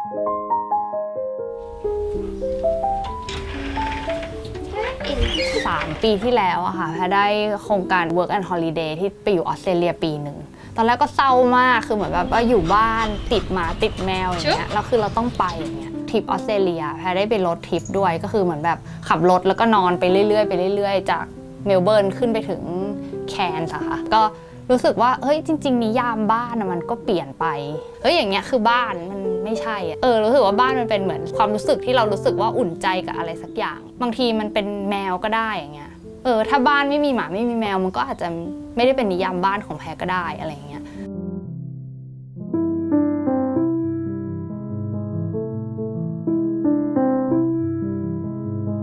3 ปีที่แล้วอะค่ะแพรได้โครงการ Work and Holiday ที่ไปอยู่ออสเตรเลียปีหนึ่งตอนแรกก็เศร้ามากคือเหมือนแบบว่าอยู่บ้านติดหมาติดแมวอย่างเงี้ยแล้วคือเราต้องไปอย่างเงี้ยทริปออสเตรเลียแพรได้ไปรถทริปด้วยก็คือเหมือนแบบขับรถแล้วก็นอนไปเรื่อยๆไปเรื่อยๆจากเมลเบิร์นขึ้นไปถึงแคนส์อะค่ะก็รู้สึกว่าเฮ้ยจริงๆนิยามบ้านมันก็เปลี่ยนไปเฮ้ยอย่างเงี้ยคือบ้านมันไม่ใช่รู้สึกว่าบ้านมันเป็นเหมือนความรู้สึกที่เรารู้สึกว่าอุ่นใจกับอะไรสักอย่างบางทีมันเป็นแมวก็ได้อย่างเงี้ยถ้าบ้านไม่มีหมาไม่มีแมวมันก็อาจจะไม่ได้เป็นนิยามบ้านของแพรก็ได้อะไรอย่างเงี้ย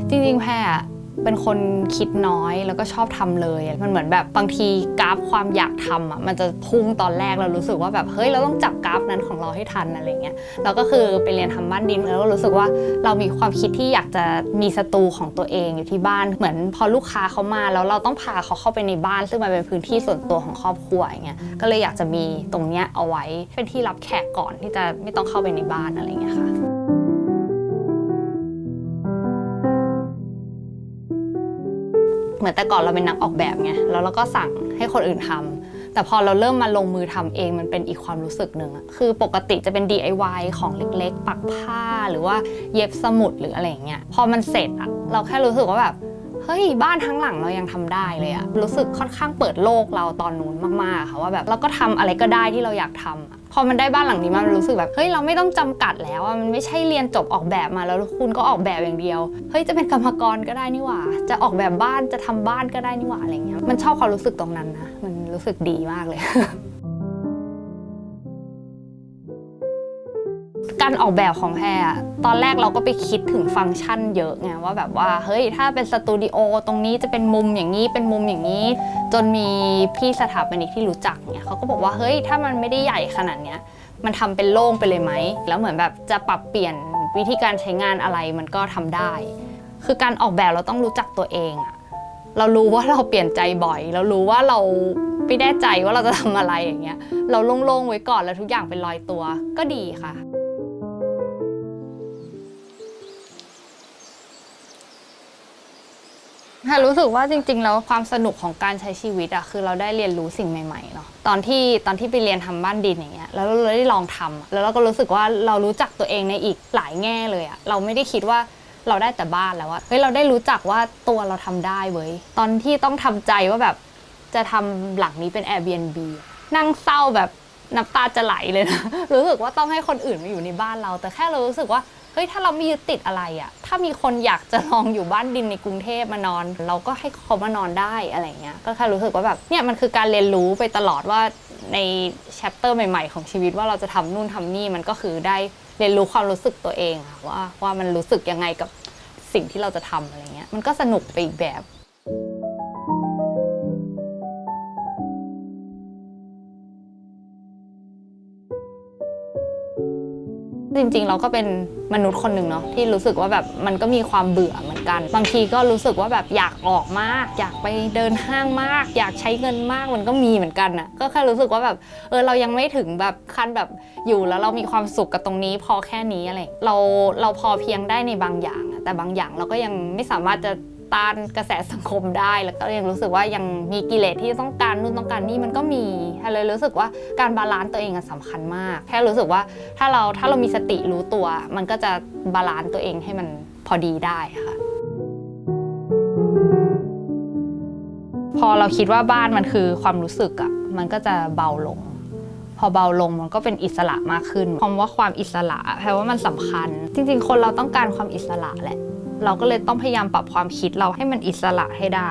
จริงๆแพรเป็นคนคิดน้อยแล้วก็ชอบทำเลยมันเหมือนแบบบางทีกราฟความอยากทำมันจะพุ่งตอนแรกเรารู้สึกว่าแบบเฮ้ยเราต้องจับกราฟนั้นของเราให้ทันอะไรเงี้ยเราก็คือไปเรียนทำบ้านดินแล้วก็รู้สึกว่าเรามีความคิดที่อยากจะมีสตูของตัวเองอยู่ที่บ้านเหมือนพอลูกค้าเขามาแล้วเราต้องพาเขาเข้าไปในบ้านซึ่งมันเป็นพื้นที่ส่วนตัวของครอบครัวอย่างเงี้ยก็เลยอยากจะมีตรงเนี้ยเอาไว้เป็นที่รับแขกก่อนที่จะไม่ต้องเข้าไปในบ้านอะไรเงี้ยค่ะเหมือนแต่ก่อนเราเป็นนักออกแบบไงแล้วเราก็สั่งให้คนอื่นทำแต่พอเราเริ่มมาลงมือทำเองมันเป็นอีกความรู้สึกหนึ่งคือปกติจะเป็น DIY ของเล็กๆปักผ้าหรือว่าเย็บสมุดหรืออะไรอย่างเงี้ยพอมันเสร็จเราแค่รู้สึกว่าแบบเฮ้ยบ้านทั้งหลังเรายังทำได้เลยรู้สึกค่อนข้างเปิดโลกเราตอนนู้นมากๆค่ะว่าแบบเราก็ทำอะไรก็ได้ที่เราอยากทำพอมันได้บ้านหลังนี้มันรู้สึกแบบเฮ้ยเราไม่ต้องจำกัดแล้วมันไม่ใช่เรียนจบออกแบบมาแล้วคุณก็ออกแบบอย่างเดียวเฮ้ยจะเป็นกรรมกรก็ได้นี่หว่าจะออกแบบบ้านจะทำบ้านก็ได้นี่หว่าอะไรเงี้ยมันชอบความรู้สึกตรงนั้นนะมันรู้สึกดีมากเลย การออกแบบของแพรตอนแรกเราก็ไปคิดถึงฟังก์ชันเยอะไงว่าแบบว่าเฮ้ยถ้าเป็นสตูดิโอตรงนี้จะเป็นมุมอย่างนี้เป็นมุมอย่างนี้จนมีพี่สถาปนิกที่รู้จักเนี่ยเขาก็บอกว่าเฮ้ยถ้ามันไม่ได้ใหญ่ขนาดเนี้ยมันทำเป็นโล่งไปเลยไหมแล้วเหมือนแบบจะปรับเปลี่ยนวิธีการใช้งานอะไรมันก็ทำได้คือการออกแบบเราต้องรู้จักตัวเองเรารู้ว่าเราเปลี่ยนใจบ่อยเรารู้ว่าเราไม่แน่ใจว่าเราจะทำอะไรอย่างเงี้ยเราโล่งๆไว้ก่อนแล้วทุกอย่างเป็นรอยตัวก็ดีค่ะรู้สึกว่าจริงๆแล้วความสนุกของการใช้ชีวิตคือเราได้เรียนรู้สิ่งใหม่ๆเนาะตอนที่ไปเรียนทำบ้านดินอย่างเงี้ยแล้วเราได้ลองทำแล้วเราก็รู้สึกว่าเรารู้จักตัวเองในอีกหลายแง่เลยเราไม่ได้คิดว่าเราได้แต่บ้านแล้วเฮ้ยเราได้รู้จักว่าตัวเราทำได้เว้ยตอนที่ต้องทำใจว่าแบบจะทำหลังนี้เป็น Airbnb นั่งเศร้าแบบน้ำตาจะไหลเลยนะรู้สึกว่าต้องให้คนอื่นมาอยู่ในบ้านเราแต่แค่เรารู้สึกว่าเฮ้ยถ้าเราไม่ยึดติดอะไรถ้ามีคนอยากจะลองอยู่บ้านดินในกรุงเทพมานอนเราก็ให้เขามานอนได้อะไรเงี้ยก็แค่รู้สึกว่าแบบเนี่ยมันคือการเรียนรู้ไปตลอดว่าในแชปเตอร์ใหม่ๆของชีวิตว่าเราจะทำนู่นทำนี่มันก็คือได้เรียนรู้ความรู้สึกตัวเองว่ามันรู้สึกยังไงกับสิ่งที่เราจะทำอะไรเงี้ยมันก็สนุกไปอีกแบบจริงๆเราก็เป็นมนุษย์คนหนึ่งเนาะที่รู้สึกว่าแบบมันก็มีความเบื่อเหมือนกันบางทีก็รู้สึกว่าแบบอยากออกมากอยากไปเดินห้างมากอยากใช้เงินมากมันก็มีเหมือนกันก็แค่รู้สึกว่าแบบเรายังไม่ถึงแบบขั้นแบบอยู่แล้วเรามีความสุขกับตรงนี้พอแค่นี้อะไรเราพอเพียงได้ในบางอย่างแต่บางอย่างเราก็ยังไม่สามารถจะต้านกระแสสังคมได้แล้วก็ยังรู้สึกว่ายังมีกิเลสที่ต้องการนู่นต้องการนี่มันก็มีเลยรู้สึกว่าการบาลานซ์ตัวเองสำคัญมากแค่รู้สึกว่าถ้าเรามีสติรู้ตัวมันก็จะบาลานซ์ตัวเองให้มันพอดีได้ค่ะพอเราคิดว่าบ้านมันคือความรู้สึกมันก็จะเบาลงพอเบาลงมันก็เป็นอิสระมากขึ้นคำว่าความอิสระแปลว่ามันสำคัญจริงๆคนเราต้องการความอิสระแหละเราก็เลยต้องพยายามปรับความคิดเราให้มันอิสระให้ได้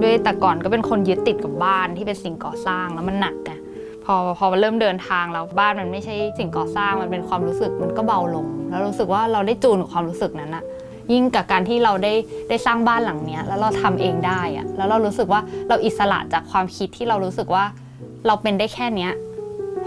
ด้วยแต่ก่อนก็เป็นคนยึดติดกับบ้านที่เป็นสิ่งก่อสร้างแล้วมันหนักไงพอเริ่มเดินทางแล้วบ้านมันไม่ใช่สิ่งก่อสร้างมันเป็นความรู้สึกมันก็เบาลงแล้วรู้สึกว่าเราได้จูนกับความรู้สึกนั้นยิ่งกับการที่เราได้สร้างบ้านหลังนี้แล้วเราทำเองได้แล้วเรารู้สึกว่าเราอิสระจากความคิดที่เรารู้สึกว่าเราเป็นได้แค่นี้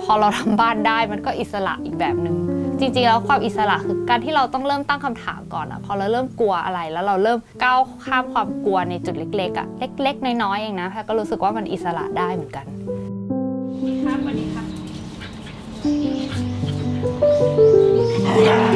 พอเราทำบ้านได้มันก็อิสระอีกแบบนึงจริงๆแล้วความอิสระคือการที่เราต้องเริ่มตั้งคำถามก่อนพอเราเริ่มกลัวอะไรแล้วเราเริ่มก้าวข้ามความกลัวในจุดเล็กๆเล็กๆน้อยๆเองนะแพรก็รู้สึกว่ามันอิสระได้เหมือนกันสวัสดีครับ